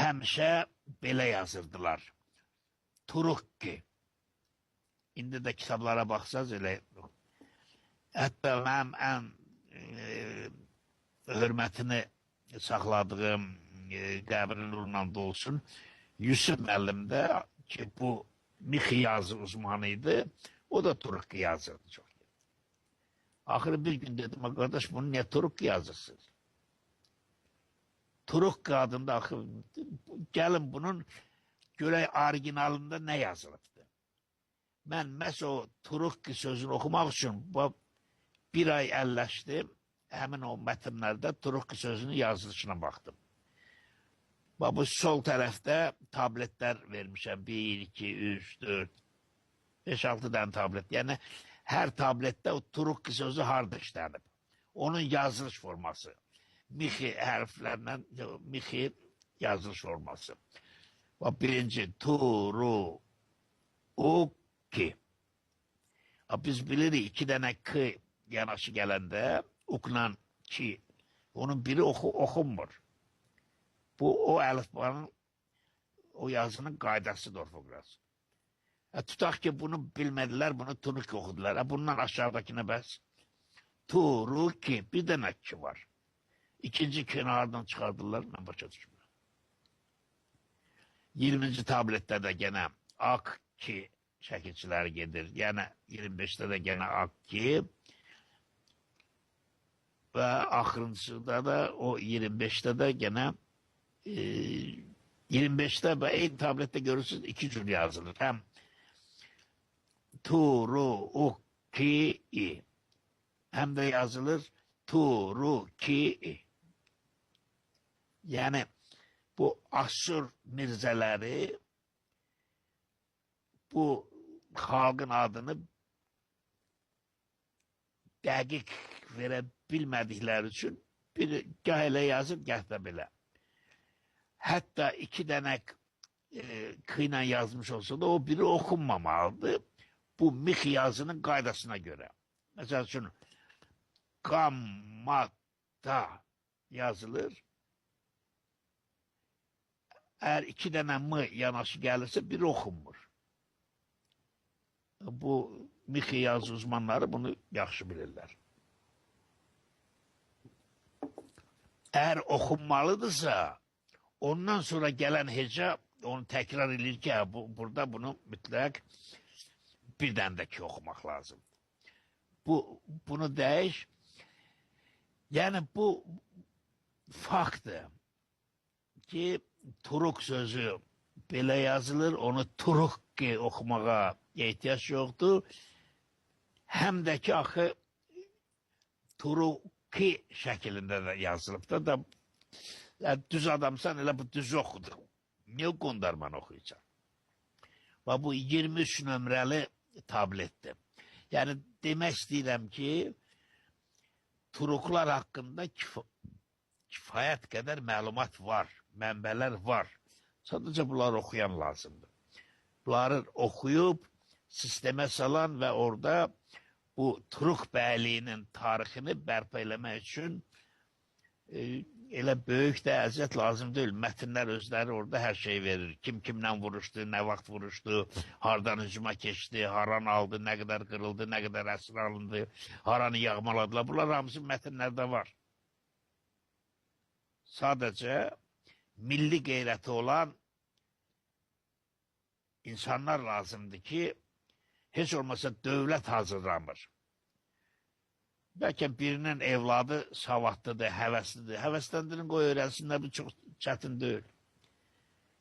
həmişə belə yazırdılar. Turukki. İndi də kitablara baxsaz elə. Hətta mənim ən hörmətini saxladığım qəbrin nurla dolsun. Yusuf müəllim də ki, bu Mixi yazı uzmanı idi. O da Turukki yazırdı çox. Axırı bir gün dedim, qardaş bunu niyə Turukki yazırsınız? Turukki adında axı, gəlin bunun görək orijinalında nə yazılıbdır. Mən məhz o Turukki sözünü oxumaq üçün bir ay əlləşdim, həmin o mətnlərdə Turukki sözünün yazılışına baxdım. Bu sol tərəfdə tabletlər vermişəm, 1, 2, 3, 4, 5-6 dənə tablet. Yəni, hər tabletdə o Turukki sözü harda işlənib. Onun yazılış forması. Mixi hərflərlə, Mixi yazılış forması. Birinci, Turukki. Biz bilirik, 2 dənə K yanaşı gələndə, oxunan ki, onun biri oxunmur. Bu, o əlifbanın, o yazının qaydasıdır orfoqrası. Tutaq ki, bunu bilmədilər, bunu Turukki oxudular. Bundan aşağıdakine bəs. Turukki, bir dənə ki var. İkinci kenardan çıxardırlar, mən başa düşmürəm. 20-ci tabletdə də gənə AK2 şəkilçiləri gedir. Yəni 25-də də gənə AK2 və axırıncıda da o 25-də də gənə 25'te eyni tablette görürsünüz 2 cür yazılır. Hem Turukki hem de yazılır Turukki. Yani bu Assur mirzeleri bu halkın adını dəqiq verə bilmədikləri üçün bir gah elə yazır, gah da belə. Hətta 2 dənə kıyla yazmış olsa da o biri okunmamalıdır. Bu Mixi yazının qaydasına göre. Mesela şunu Qammata yazılır. Eğer 2 dənə M yanaşı gelirse biri okunmur. Bu Mixi yazı uzmanları bunu yaxşı bilirler. Eğer okunmalıdırsa ondan sonra gelen heca onu tekrar edir ki burada bunu mütləq bir dənə də ki oxumaq lazım. Bunu değiş. Yani bu faktdır ki Turuk sözü belə yazılır, onu Turukki oxumağa ehtiyac yoxdur. Həm də ki axı Turukki şəklində də yazılıb da yani düz adamsan elə bu düz oxudur. Niye qondarman oxuyacaq? Bu 23 nömrəli tabletdir. Yani demək istəyirəm ki Turuklar haqqında kifayət qədər məlumat var, mənbələr var. Sadəcə bunları oxuyan lazımdır. Bunları oxuyub sistemə salan və orada bu Turuk bəyliyinin tarixini bərpa eləmək üçün elə böyük də əziyyət lazım deyil. Mətnlər özləri orada hər şey verir. Kim kimlə vuruşdu, nə vaxt vuruşdu, hardan hücuma keçdi, haran aldı, nə qədər qırıldı, nə qədər əsir alındı, haranı yağmaladılar. Bunlar hamısı mətnlərdə var. Sadəcə milli qeyrəti olan insanlar lazımdır ki, heç olmasa dövlət hazırlanmır. Bəlkə birinin evladı savadlıdır, həvəslidir. Həvəsləndirin, qoy öyrənsinlər, bu çox çətin deyil.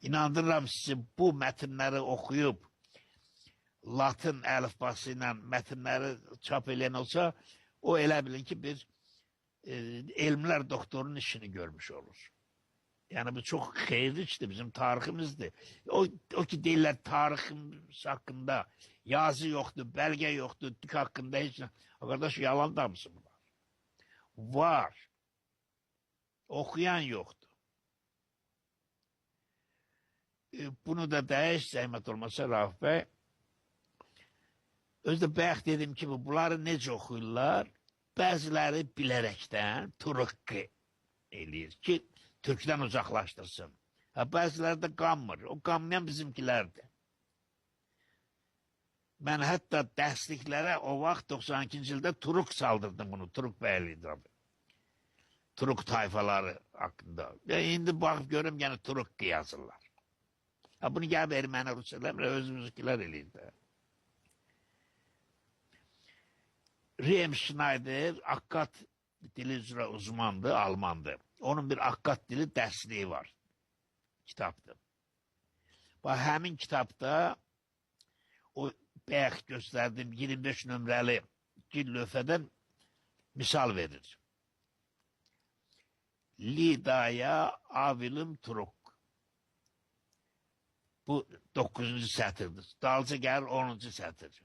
İnandırıram sizi, bu mətnləri oxuyub, Latın əlifbası ilə mətnləri çap eləyən olsa, o elə bilin ki, bir elmlər doktorunun işini görmüş olur. Yani bu çok xeyirli işdir, bizim tariximizdir. O ki deyirlər tariximiz haqqında yazı yoxdur, bəlgə yoxdur, dik haqqında heç nə. Qardaş, yalan damısı bunlar. Var. Oxuyan yoxdur. Bunu da dəyiş, zəhmət olmasa Rauf bəy. Özdə bayaq dedim ki, bunları necə oxuyurlar? Bəziləri bilərəkdən Turukki eləyir ki, Türkdən uzaqlaşdırsın. Bəziləri də qanmır. O qanmayan bizimkilərdir. Mən hətta dərsliklərə o vaxt 92-ci ildə Turuk saldırdım bunu. Turuk bəyliydi abi. Turuk tayfaları haqqında. İndi baxıb görüm, yəni Turuk yazırlar. Bunu gəlib erməni Rus eləmir, özümüzükilər eləyir də. Riem Schneider Akkad dili üzrə uzmandı, Almandı. Onun bir Akkad dili dərsliyi var. Kitabdır. Bax, həmin kitabda o bayaq göstərdiyim 25 nömrəli gil lövhədən misal verir. Lidaya avilim Turuk. Bu 9-cu sətirdir. Dalca gəlir 10-cu sətir.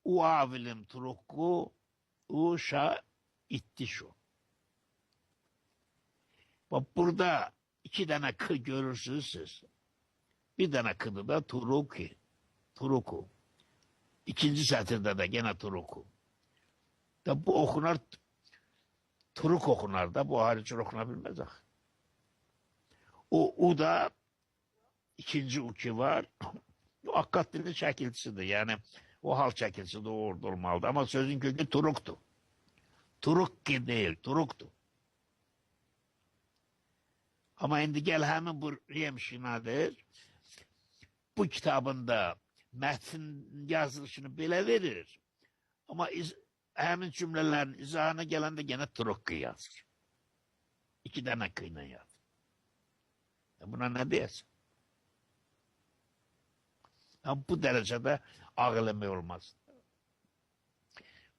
U avilim Turukku uşa ittişu. Bak, burada 2 dənə k görürsünüz siz. Bir dənə k'dı da Turuki. Turuku. 2-ci sətirdə də gene Turuku. Da bu okunar, Turuk okunar da, bu harici okuna bilmez. O da ikinci uki var. Bu Akkad dilinin şəkilçisidir. Yani o hal şəkilçisidir, o orada olmalıdır. Ama sözün kökü Turuk'tu. Turukki değil, Turuk'tu. Ama indi gel hemen bu Riem Schneider bu kitabında metnin yazılışını belə verir. Ama hemen cümlelerin izahına gelende gene Turukki yazır. 2 dənə kıyla yazır. Buna ne diyorsun? Bu derecede ağlımı olmaz.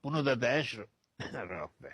Bunu da değişir Rauf Bey.